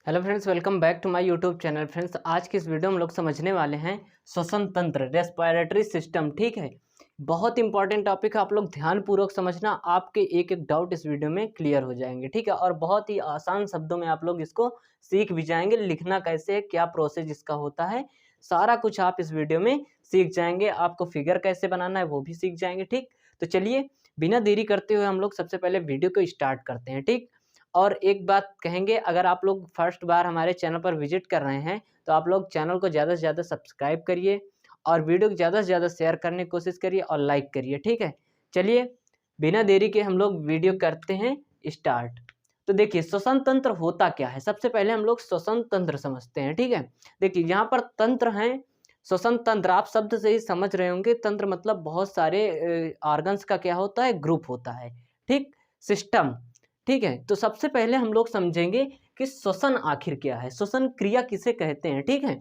Hello friends, welcome back to my YouTube channel. Friends, आज की इस वीडियो में हम लोग समझने वाले हैं श्वसन तंत्र, रेस्पिरेटरी सिस्टम। ठीक है, बहुत इंपॉर्टेंट टॉपिक है, आप लोग ध्यानपूर्वक समझना। आपके एक एक डाउट इस वीडियो में क्लियर हो जाएंगे। ठीक है, और बहुत ही आसान शब्दों में आप लोग इसको सीख भी जाएंगे। लिखना कैसे है, क्या प्रोसेस इसका होता है, सारा कुछ आप इस वीडियो में सीख जाएंगे। आपको फिगर कैसे बनाना है वो भी सीख जाएंगे। ठीक, तो चलिए बिना देरी करते हुए हम लोग सबसे पहले वीडियो को स्टार्ट करते हैं। ठीक, और एक बात कहेंगे, अगर आप लोग फर्स्ट बार हमारे चैनल पर विजिट कर रहे हैं तो आप लोग चैनल को ज़्यादा से ज़्यादा सब्सक्राइब करिए और वीडियो को ज़्यादा से ज़्यादा शेयर करने की कोशिश करिए और लाइक करिए। ठीक है, चलिए बिना देरी के हम लोग वीडियो करते हैं स्टार्ट। तो देखिए श्वसन तंत्र होता क्या है, सबसे पहले हम लोग श्वसन तंत्र समझते हैं। ठीक है, देखिए यहाँ पर तंत्र हैं, श्वसन तंत्र आप शब्द से ही समझ रहे होंगे। तंत्र मतलब बहुत सारे ऑर्गन्स का क्या होता है, ग्रुप होता है। ठीक, सिस्टम। ठीक है, तो सबसे पहले हम लोग समझेंगे कि श्वसन आखिर क्या है, श्वसन क्रिया किसे कहते हैं। ठीक है,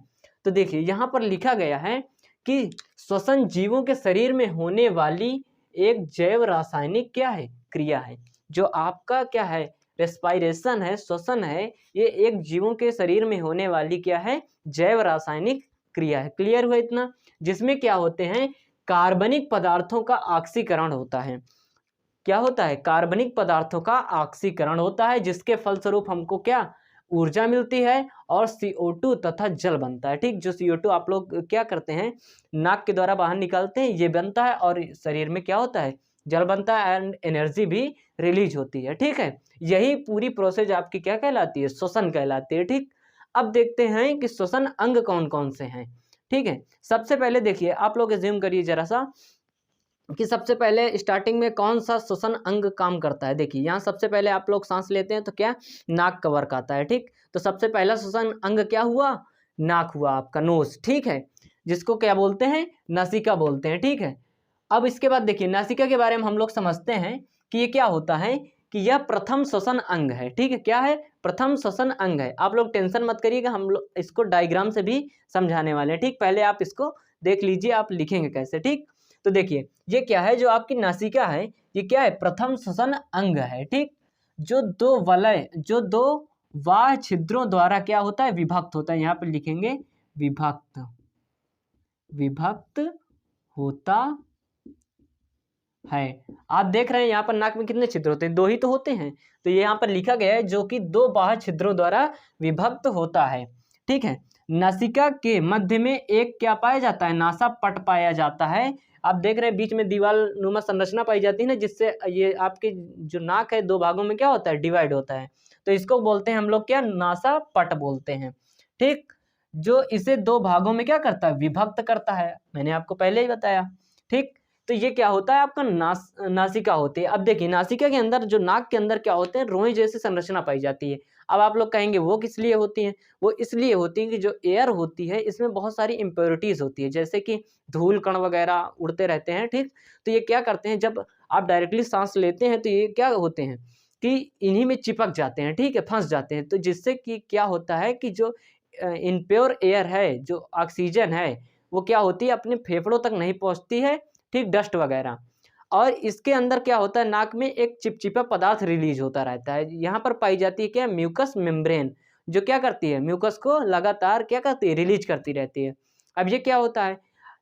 तो देखिए यहाँ पर लिखा गया है कि श्वसन जीवों के शरीर में होने वाली एक जैव रासायनिक क्या है, क्रिया है। जो आपका क्या है, रेस्पायरेशन है, श्वसन है, ये एक जीवों के शरीर में होने वाली क्या है, जैव रासायनिक क्रिया है। क्लियर हुआ इतना? जिसमें क्या होते हैं, कार्बनिक पदार्थों का ऑक्सीकरण होता है। क्या होता है, कार्बनिक पदार्थों का ऑक्सीकरण होता है, जिसके फलस्वरूप हमको क्या, ऊर्जा मिलती है और CO2 तथा जल बनता है। ठीक, जो CO2 आप लोग क्या करते हैं, नाक के द्वारा बाहर निकालते हैं, ये बनता है और शरीर में क्या होता है, जल बनता है एंड एनर्जी भी रिलीज होती है। ठीक है, यही पूरी प्रोसेस आपकी क्या कहलाती है, श्वसन कहलाती है। ठीक, अब देखते हैं कि श्वसन अंग कौन कौन से हैं। ठीक है, सबसे पहले देखिए, आप लोग एज्यूम करिए जरा सा कि सबसे पहले स्टार्टिंग में कौन सा श्वसन अंग काम करता है। देखिए यहाँ सबसे पहले आप लोग सांस लेते हैं तो क्या, नाक का वर्क आता है। ठीक, तो सबसे पहला श्वसन अंग क्या हुआ, नाक हुआ, आपका नोज। ठीक है, जिसको क्या बोलते हैं, नासिका बोलते हैं। ठीक है, अब इसके बाद देखिए नासिका के बारे में हम लोग समझते हैं कि ये क्या होता है, कि यह प्रथम श्वसन अंग है। ठीक है, क्या है, प्रथम श्वसन अंग है। आप लोग टेंशन मत करिएगा, हम लोग इसको डायग्राम से भी समझाने वाले हैं। ठीक, पहले आप इसको देख लीजिए, आप लिखेंगे कैसे। ठीक, तो देखिए ये क्या है, जो आपकी नासिका है, ये क्या है, प्रथम श्वसन अंग है। ठीक, जो दो वलय, जो दो वाह छिद्रों द्वारा क्या होता है, विभक्त होता है। यहाँ पर लिखेंगे विभक्त, विभक्त होता है। आप देख रहे हैं यहाँ पर नाक में कितने छिद्र होते हैं, दो ही तो होते हैं। तो ये यहाँ पर लिखा गया है जो कि दो बाह्य छिद्रों द्वारा विभक्त होता है। ठीक है, नासिका के मध्य में एक क्या पाया जाता है, नासापट पाया जाता है। आप देख रहे हैं बीच में दीवार नुमा संरचना पाई जाती है ना, जिससे ये आपके जो नाक है दो भागों में क्या होता है, डिवाइड होता है। तो इसको बोलते हैं हम लोग क्या, नासापट बोलते हैं। ठीक, जो इसे दो भागों में क्या करता है, विभक्त करता है, मैंने आपको पहले ही बताया। ठीक, तो ये क्या होता है, आपका नासिका होती है। अब देखिए नासिका के अंदर, जो नाक के अंदर क्या होते हैं, रोए जैसी संरचना पाई जाती है। अब आप लोग कहेंगे वो किस लिए होती हैं, वो इसलिए होती हैं कि जो एयर होती है इसमें बहुत सारी इम्प्योरिटीज होती है, जैसे कि धूल कण वगैरह उड़ते रहते हैं। ठीक, तो ये क्या करते हैं, जब आप डायरेक्टली सांस लेते हैं तो ये क्या होते हैं कि इन्हीं में चिपक जाते हैं। ठीक है, फंस जाते हैं। तो जिससे कि क्या होता है कि जो इनप्योर एयर है, जो ऑक्सीजन है, वो क्या होती है, अपने फेफड़ों तक नहीं पहुंचती है। ठीक, डस्ट वगैरह। और इसके अंदर क्या होता है, नाक में एक चिपचिपा पदार्थ रिलीज होता रहता है। यहाँ पर पाई जाती है क्या, म्यूकस मेम्ब्रेन, जो क्या करती है, म्यूकस को लगातार क्या करती है, रिलीज करती रहती है। अब ये क्या होता है,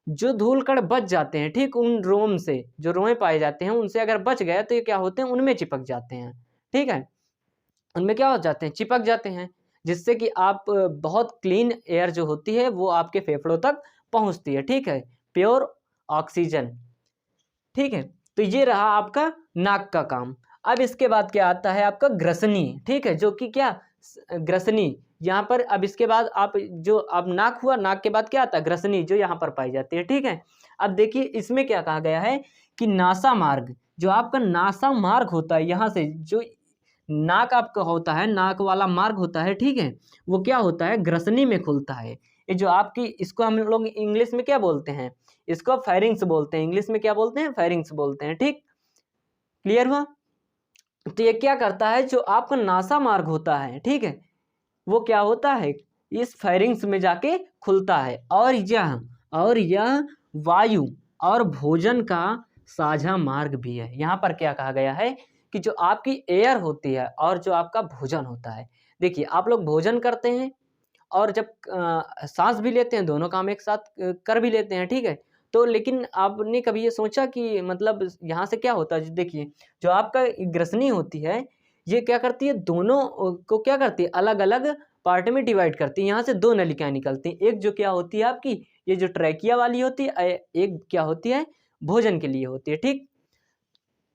जो धूल कण बच जाते हैं, ठीक, उन रोम से, जो रोए पाए जाते हैं उनसे अगर बच गए तो ये क्या होते हैं, उनमें चिपक जाते हैं। ठीक है, उनमें क्या हो जाते हैं, चिपक जाते हैं, जिससे कि आप बहुत क्लीन एयर जो होती है वो आपके फेफड़ों तक पहुंचती है। ठीक है, प्योर ऑक्सीजन। ठीक है, तो ये रहा आपका नाक का काम। अब इसके बाद क्या आता है, आपका ग्रसनी। ठीक है, जो कि क्या, ग्रसनी यहाँ पर। अब इसके बाद आप जो, अब नाक हुआ, नाक के बाद क्या आता है, ग्रसनी, जो यहाँ पर पाई जाती है। ठीक है, अब देखिए इसमें क्या कहा गया है कि नासा मार्ग, जो आपका नासा मार्ग होता है, यहाँ से जो नाक आपका होता है, नाक वाला मार्ग होता है, ठीक है, वो क्या होता है, ग्रसनी में खुलता है। ये जो आपकी, इसको हम लोग इंग्लिश में क्या बोलते हैं, इसको फेरिंग्स बोलते हैं। इंग्लिश में क्या बोलते हैं, फेरिंग्स बोलते हैं। ठीक, क्लियर हुआ? तो ये क्या करता है, जो आपका नासा मार्ग होता है, ठीक है, वो क्या होता है, इस फेरिंग्स में जाके खुलता है। और यह वायु और भोजन का साझा मार्ग भी है। यहाँ पर क्या कहा गया है कि जो आपकी एयर होती है और जो आपका भोजन होता है, देखिए आप लोग भोजन करते हैं और जब सांस भी लेते हैं, दोनों काम एक साथ कर भी लेते हैं, ठीक है। तो लेकिन आपने कभी ये सोचा कि मतलब यहाँ से क्या होता है, देखिए जो आपका ग्रसनी होती है ये क्या करती है, दोनों को क्या करती है, अलग अलग पार्ट में डिवाइड करती है। यहाँ से दो नलिकाएं निकलती हैं, एक जो क्या होती है आपकी ये जो ट्रैकिया वाली होती है, एक क्या होती है भोजन के लिए होती है, ठीक।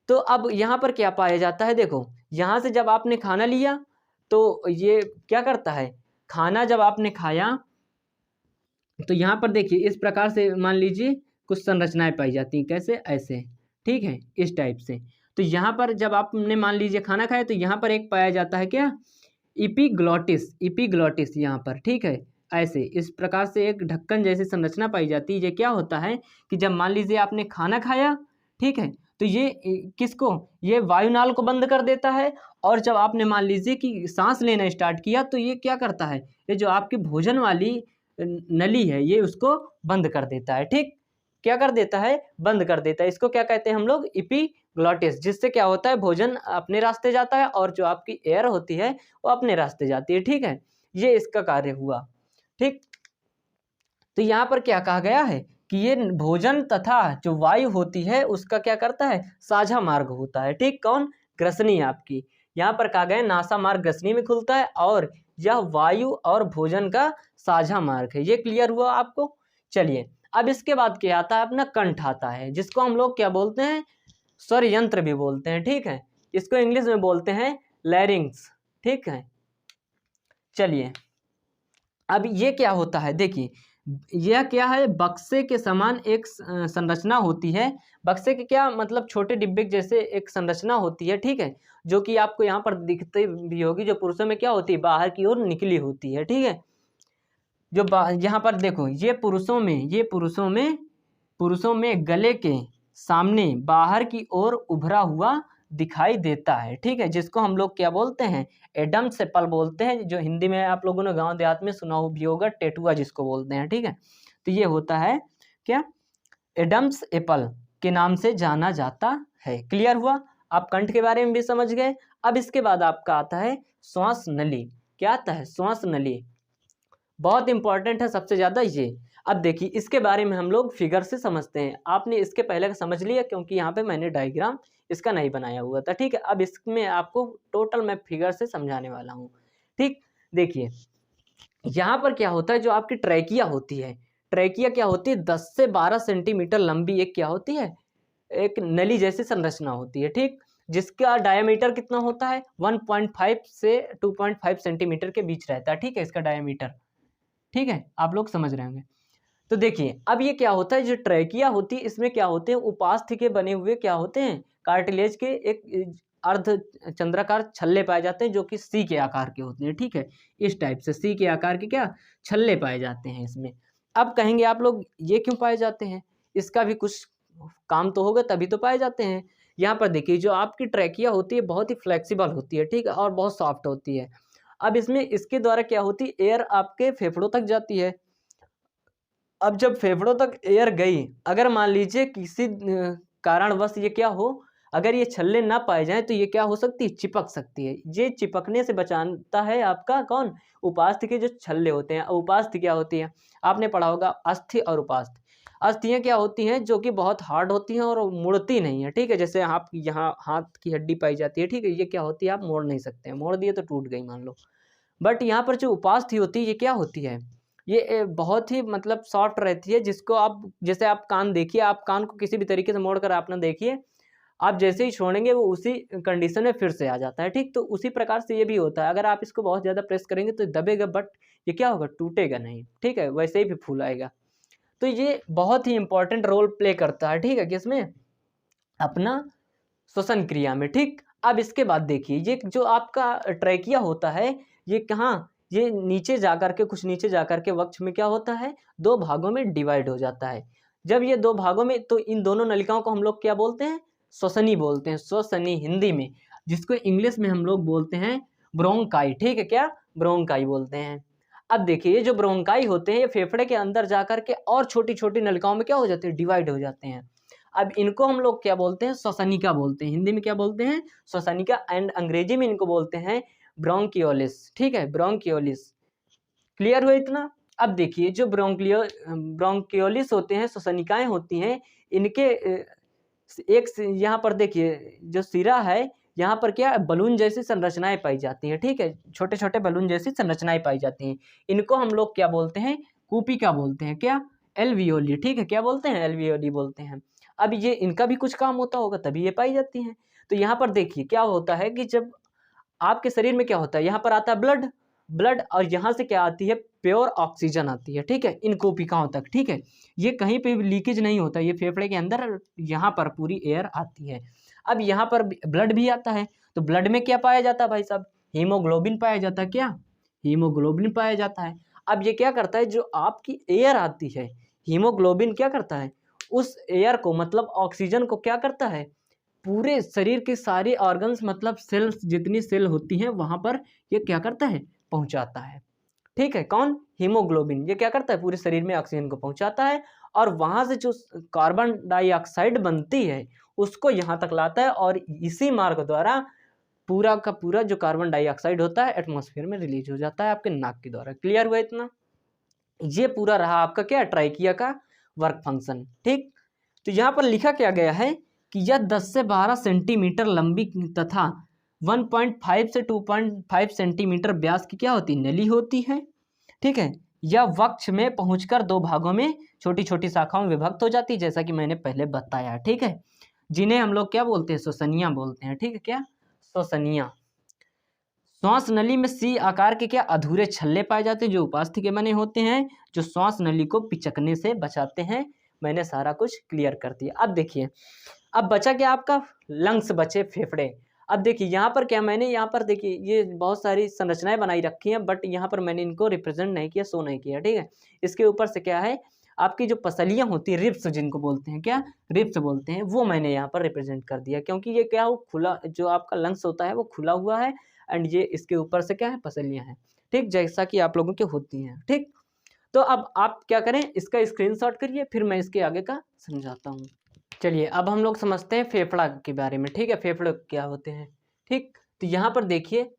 तो अब यहाँ पर क्या पाया जाता है, देखो यहाँ से जब आपने खाना लिया तो ये क्या करता है, खाना जब आपने खाया तो यहाँ पर देखिए इस प्रकार से मान लीजिए कुछ संरचनाएं पाई जाती हैं, कैसे, ऐसे, ठीक है, इस टाइप से। तो यहाँ पर जब आपने मान लीजिए खाना खाया तो यहाँ पर एक पाया जाता है क्या, इपीग्लॉटिस, इपीग्लॉटिस यहाँ पर, ठीक है, ऐसे इस प्रकार से एक ढक्कन जैसी संरचना पाई जाती है। ये क्या होता है कि जब मान लीजिए आपने खाना खाया, ठीक है, तो ये किसको, ये वायुनाल को बंद कर देता है। और जब आपने मान लीजिए कि सांस लेना स्टार्ट किया तो ये क्या करता है, ये जो आपकी भोजन वाली नली है ये उसको बंद कर देता है, ठीक, क्या कर देता है, बंद कर देता है। इसको क्या कहते हैं हम लोग, इपीग्लॉटिस, जिससे क्या होता है भोजन अपने रास्ते जाता है और जो आपकी एयर होती है वो अपने रास्ते जाती है, ठीक है। ये इसका कार्य हुआ, ठीक। तो यहाँ पर क्या कहा गया है कि ये भोजन तथा जो वायु होती है उसका क्या करता है, साझा मार्ग होता है, ठीक। कौन, ग्रसनी आपकी, यहाँ पर कहा गया नासा मार्ग ग्रसनी में खुलता है और यह वायु और भोजन का साझा मार्ग है। ये क्लियर हुआ आपको। चलिए अब इसके बाद क्या आता है, अपना कंठ आता है, जिसको हम लोग क्या बोलते हैं, स्वर यंत्र भी बोलते हैं, ठीक है। इसको इंग्लिश में बोलते हैं लैरिंग्स, ठीक है। चलिए अब ये क्या होता है, देखिए यह क्या है, बक्से के समान एक संरचना होती है। बक्से के क्या मतलब, छोटे डिब्बे जैसे एक संरचना होती है, ठीक है, जो कि आपको यहाँ पर दिखते भी होगी, जो पुरुषों में क्या होती है, बाहर की ओर निकली होती है, ठीक है। जो यहाँ पर देखो ये पुरुषों में, ये पुरुषों में गले के सामने बाहर की ओर उभरा हुआ दिखाई देता है, ठीक है, जिसको हम लोग क्या बोलते हैं, एडम्स एप्पल बोलते हैं, जो हिंदी में आप लोगों ने गांव देहात में सुना भी होगा, टेटुआ जिसको बोलते हैं, ठीक है। तो ये होता है क्या, एडम्स एप्पल के नाम से जाना जाता है। क्लियर हुआ, आप कंठ के बारे में भी समझ गए। अब इसके बाद आपका आता है श्वास नली। क्या आता है, श्वास नली, बहुत इंपॉर्टेंट है सबसे ज़्यादा ये। अब देखिए इसके बारे में हम लोग फिगर से समझते हैं, आपने इसके पहले का समझ लिया क्योंकि यहाँ पे मैंने डायग्राम इसका नहीं बनाया हुआ था, ठीक है। अब इसमें आपको टोटल मैं फिगर से समझाने वाला हूँ, ठीक। देखिए यहाँ पर क्या होता है, जो आपकी ट्रैकिया होती है, ट्रैकिया क्या होती है, 10 से 12 सेंटीमीटर लंबी एक क्या होती है, एक नली जैसी संरचना होती है, ठीक, जिसका डायमीटर कितना होता है, 1.5 से 2.5 सेंटीमीटर के बीच रहता है, ठीक है, इसका डायमीटर, ठीक है, आप लोग समझ रहे होंगे। तो देखिए अब ये क्या होता है, जो ट्रैकिया होती है इसमें क्या होते हैं, उपास्थि के बने हुए क्या होते हैं, कार्टिलेज के एक अर्ध चंद्राकार छल्ले पाए जाते हैं, जो कि सी के आकार के होते हैं, ठीक है, इस टाइप से सी के आकार के क्या छल्ले पाए जाते हैं इसमें। अब कहेंगे आप लोग ये क्यों पाए जाते हैं, इसका भी कुछ काम तो होगा तभी तो पाए जाते हैं। यहाँ पर देखिए जो आपकी ट्रैकिया होती है बहुत ही फ्लेक्सिबल होती है, ठीक है, और बहुत सॉफ्ट होती है। अब इसमें इसके द्वारा क्या होती है, एयर आपके फेफड़ों तक जाती है। अब जब फेफड़ों तक एयर गई, अगर मान लीजिए किसी कारणवश ये क्या हो, अगर ये छल्ले ना पाए जाएं तो ये क्या हो सकती है, चिपक सकती है। ये चिपकने से बचाता है आपका कौन, उपास्थि के जो छल्ले होते हैं। उपास्थि क्या होती है, आपने पढ़ा होगा अस्थि और उपास्थि। अस्थियाँ क्या होती हैं, जो कि बहुत हार्ड होती हैं और मुड़ती नहीं है, ठीक है, जैसे आप यहाँ हाथ की हड्डी पाई जाती है, ठीक है, ये क्या होती है, आप मोड़ नहीं सकते हैं, मोड़ दिए तो टूट गई मान लो। बट यहाँ पर जो उपास्थि होती है ये क्या होती है, ये बहुत ही मतलब सॉफ्ट रहती है, जिसको आप जैसे आप कान देखिए, आप कान को किसी भी तरीके से मोड़ कर आप ना देखिए, आप जैसे ही छोड़ेंगे वो उसी कंडीशन में फिर से आ जाता है, ठीक। तो उसी प्रकार से ये भी होता है, अगर आप इसको बहुत ज़्यादा प्रेस करेंगे तो दबेगा, बट ये क्या होगा, टूटेगा नहीं, ठीक है, वैसे ही भी फूल आएगा। तो ये बहुत ही इंपॉर्टेंट रोल प्ले करता है, ठीक है, किसमें, अपना श्वसन क्रिया में, ठीक। अब इसके बाद देखिए ये जो आपका ट्रैकिया होता है ये कहाँ, ये नीचे जाकर के, कुछ नीचे जाकर के वक्ष में क्या होता है, दो भागों में डिवाइड हो जाता है। जब ये दो भागों में, तो इन दोनों नलिकाओं को हम लोग क्या बोलते हैं, श्वसनी बोलते हैं, श्वसनी हिंदी में, जिसको इंग्लिश में हम लोग बोलते हैं ब्रोंकाई, ठीक है, क्या ब्रोंकाई बोलते हैं। अब देखिए ये जो ब्रोंकाई होते हैं ये फेफड़े के अंदर जाकर के और छोटी छोटी नलिकाओं में क्या हो जाते हैं, डिवाइड हो जाते हैं। अब इनको हम लोग क्या बोलते हैं, श्वसनिका बोलते हैं, हिंदी में क्या बोलते हैं, श्वसनिका, एंड अंग्रेजी में इनको बोलते हैं ब्रोंकियोलिस, ठीक है, ब्रोंकियोलिस। क्लियर हुआ इतना? अब देखिए जो ब्रोंकियोलिस होते हैं, श्वसनिकाएं होती हैं, इनके एक यहाँ पर देखिए जो सिरा है, यहाँ पर क्या बलून जैसी संरचनाएं पाई जाती हैं, ठीक है, छोटे छोटे बलून जैसी संरचनाएं पाई जाती हैं। इनको हम लोग क्या बोलते हैं? कूपिका बोलते हैं। क्या? एल्वियोली, ठीक है, क्या बोलते हैं? एल्वियोली बोलते हैं। अब ये इनका भी कुछ काम होता होगा तभी ये पाई जाती हैं। तो यहाँ पर देखिए क्या होता है कि जब आपके शरीर में क्या होता है, यहाँ पर आता है ब्लड, ब्लड, और यहाँ से क्या आती है? प्योर ऑक्सीजन आती है, ठीक है, इन कोशिकाओं तक, ठीक है। ये कहीं पे भी लीकेज नहीं होता, ये फेफड़े के अंदर यहाँ पर पूरी एयर आती है। अब यहाँ पर ब्लड भी आता है, तो ब्लड में क्या पाया जाता है भाई साहब? हीमोग्लोबिन पाया जाता है। क्या? हीमोग्लोबिन पाया जाता है। अब ये क्या करता है, जो आपकी एयर आती है, हीमोग्लोबिन क्या करता है? उस एयर को, मतलब ऑक्सीजन को क्या करता है? पूरे शरीर के सारे ऑर्गन्स, मतलब सेल्स, जितनी सेल होती हैं वहां पर ये क्या करता है? पहुंचाता है, ठीक है। कौन? हीमोग्लोबिन। ये क्या करता है? पूरे शरीर में ऑक्सीजन को पहुंचाता है, और वहां से जो कार्बन डाइऑक्साइड बनती है उसको यहाँ तक लाता है, और इसी मार्ग द्वारा पूरा का पूरा जो कार्बन डाइऑक्साइड होता है एटमॉस्फेयर में रिलीज हो जाता है आपके नाक के द्वारा। क्लियर हुआ इतना? ये पूरा रहा आपका क्या? ट्राइकिया का वर्क फंक्शन, ठीक। तो यहाँ पर लिखा क्या गया है कि यह 10 से 12 सेंटीमीटर लंबी तथा 1.5 से 2.5 सेंटीमीटर व्यास की क्या होती है? नली होती है, ठीक है। यह वक्ष में पहुंचकर दो भागों में छोटी छोटी शाखाओं में विभक्त हो जाती है, जैसा कि मैंने पहले बताया, ठीक है, जिन्हें हम लोग क्या बोलते हैं? श्वसनिया बोलते हैं, ठीक है। क्या? श्वसनिया। श्वास नली में सी आकार के क्या अधूरे छल्ले पाए जाते हैं, जो उपास्थि के बने होते हैं, जो श्वास नली को पिचकने से बचाते हैं। मैंने सारा कुछ क्लियर कर दिया। अब देखिए, अब बचा क्या आपका? लंग्स बचे, फेफड़े। अब देखिए यहाँ पर क्या, मैंने यहाँ पर देखिए ये बहुत सारी संरचनाएं बनाई रखी हैं, बट यहाँ पर मैंने इनको रिप्रेजेंट नहीं किया, शो नहीं किया, ठीक है। इसके ऊपर से क्या है, आपकी जो पसलियाँ होती है, रिब्स जिनको बोलते हैं, क्या? रिब्स बोलते हैं, वो मैंने यहाँ पर रिप्रेजेंट कर दिया, क्योंकि ये क्या हो, खुला, जो आपका लंग्स होता है वो खुला हुआ है, एंड ये इसके ऊपर से क्या है? पसलियाँ हैं, ठीक, जैसा कि आप लोगों के होती हैं, ठीक। तो अब आप क्या करें, इसका स्क्रीनशॉट करिए, फिर मैं इसके आगे का समझाता हूँ। चलिए अब हम लोग समझते हैं फेफड़ा के बारे में, ठीक है, फेफड़े क्या होते हैं, ठीक। तो यहाँ पर देखिए,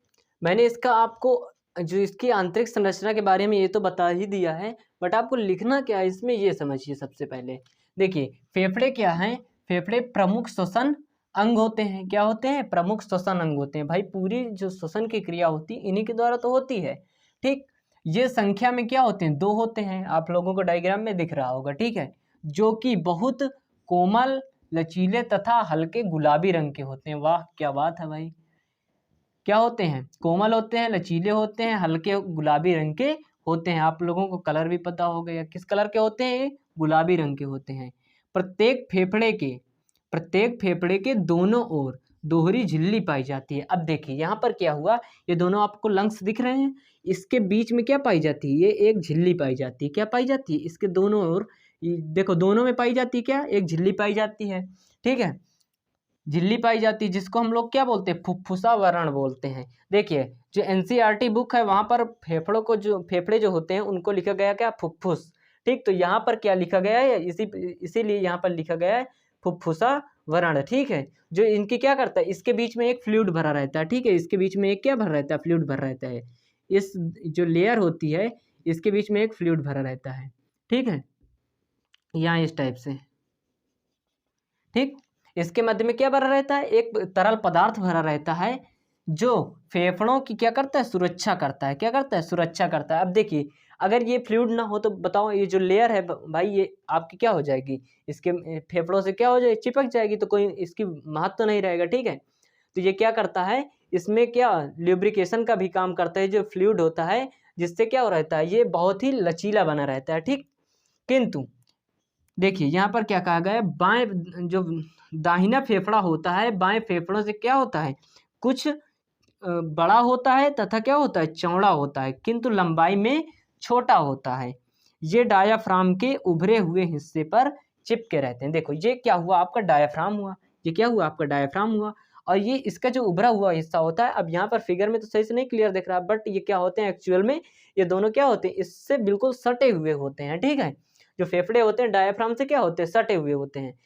मैंने इसका आपको जो इसकी आंतरिक संरचना के बारे में ये तो बता ही दिया है, बट आपको लिखना क्या है इसमें, ये समझिए। सबसे पहले देखिए फेफड़े क्या हैं? फेफड़े प्रमुख श्वसन अंग होते हैं। क्या होते हैं? प्रमुख श्वसन अंग होते हैं। भाई पूरी जो श्वसन की क्रिया होती है इन्हीं के द्वारा तो होती है, ठीक। ये संख्या में क्या होते हैं? 2 होते हैं, आप लोगों को डायग्राम में दिख रहा होगा, ठीक है, जो कि बहुत कोमल, लचीले तथा हल्के गुलाबी रंग के होते हैं। वाह क्या बात है भाई! क्या होते हैं? कोमल होते हैं, लचीले होते हैं, हल्के गुलाबी रंग के होते हैं। आप लोगों को कलर भी पता हो गया, किस कलर के होते हैं? गुलाबी रंग के होते हैं। प्रत्येक फेफड़े के दोनों ओर दोहरी झिल्ली पाई जाती है। अब देखिए यहाँ पर क्या हुआ, ये दोनों आपको लंग्स दिख रहे हैं, इसके बीच में क्या पाई जाती है? ये एक झिल्ली पाई जाती है। क्या पाई जाती है? इसके दोनों ओर देखो, दोनों में पाई जाती है क्या? एक झिल्ली पाई जाती है, ठीक है, झिल्ली पाई जाती है, जिसको हम लोग क्या बोलते हैं? फुफ्फुसा वर्ण बोलते हैं। देखिए जो एनसीईआरटी बुक है वहां पर फेफड़ों को, जो फेफड़े जो होते हैं उनको लिखा गया क्या? फुफ्फुस, ठीक। तो यहाँ पर क्या लिखा गया है? इसीलिए यहाँ पर लिखा गया है फुफ्फुसा वर्ण, ठीक है। जो इनकी क्या करता है, इसके बीच में एक फ्लूइड भरा रहता है, ठीक है, इसके बीच में एक क्या भरा रहता है? फ्लूइड भरा रहता है। इस जो लेयर होती है इसके बीच में एक फ्लूइड भरा रहता है, ठीक है, यहाँ इस टाइप से, ठीक। इसके मध्य में क्या भरा रहता है? एक तरल पदार्थ भरा रहता है, जो फेफड़ों की क्या करता है? सुरक्षा करता है। क्या करता है? सुरक्षा करता है। अब देखिए अगर ये फ्लूइड ना हो तो बताओ, ये जो लेयर है भाई ये आपकी क्या हो जाएगी? इसके फेफड़ों से क्या हो जाएगी? चिपक जाएगी, तो कोई इसकी महत्व नहीं रहेगा, ठीक है। तो ये क्या करता है, इसमें क्या ल्यूब्रिकेशन का भी काम करता है, जो फ्लूइड होता है, जिससे क्या हो रहता है? ये बहुत ही लचीला बना रहता है, ठीक। किंतु देखिए यहाँ पर क्या कहा गया है, बाएं जो दाहिना फेफड़ा होता है, बाएं फेफड़ों से क्या होता है? कुछ बड़ा होता है तथा क्या होता है? चौड़ा होता है, किंतु लंबाई में छोटा होता है। ये डायाफ्राम के उभरे हुए हिस्से पर चिपके रहते हैं। देखो ये क्या हुआ? आपका डायाफ्राम हुआ। ये क्या हुआ? आपका डायाफ्राम हुआ। और ये इसका जो उभरा हुआ हिस्सा होता है, अब यहाँ पर फिगर में तो सही से नहीं क्लियर दिख रहा, बट ये क्या होते हैं एक्चुअल में? ये दोनों क्या होते हैं? इससे बिल्कुल सटे हुए होते हैं, ठीक है। जो फेफड़े होते हैं डायाफ्राम से क्या होते हैं? सटे हुए होते हैं।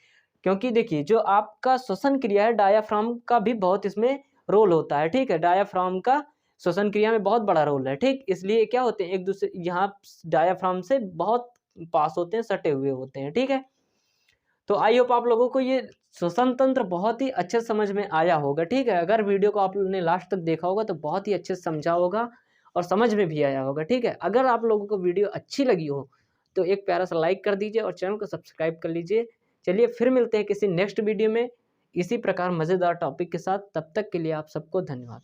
क्योंकि देखिए जो आपका श्वसन क्रिया है, डायाफ्राम का भी बहुत इसमें रोल होता है, ठीक है। डायाफ्राम का श्वसन क्रिया में बहुत बड़ा रोल है, ठीक। इसलिए क्या होते हैं, एक दूसरे यहाँ डायाफ्राम से बहुत पास होते हैं, सटे हुए होते हैं, ठीक है। तो आई होप आप लोगों को ये श्वसन तंत्र बहुत ही अच्छे समझ में आया होगा, ठीक है। अगर वीडियो को आप लोगों ने लास्ट तक देखा होगा तो बहुत ही अच्छे से समझा होगा और समझ में भी आया होगा, ठीक है। अगर आप लोगों को वीडियो अच्छी लगी हो तो एक प्यारा सा लाइक कर दीजिए और चैनल को सब्सक्राइब कर लीजिए। चलिए फिर मिलते हैं किसी नेक्स्ट वीडियो में इसी प्रकार मज़ेदार टॉपिक के साथ। तब तक के लिए आप सबको धन्यवाद।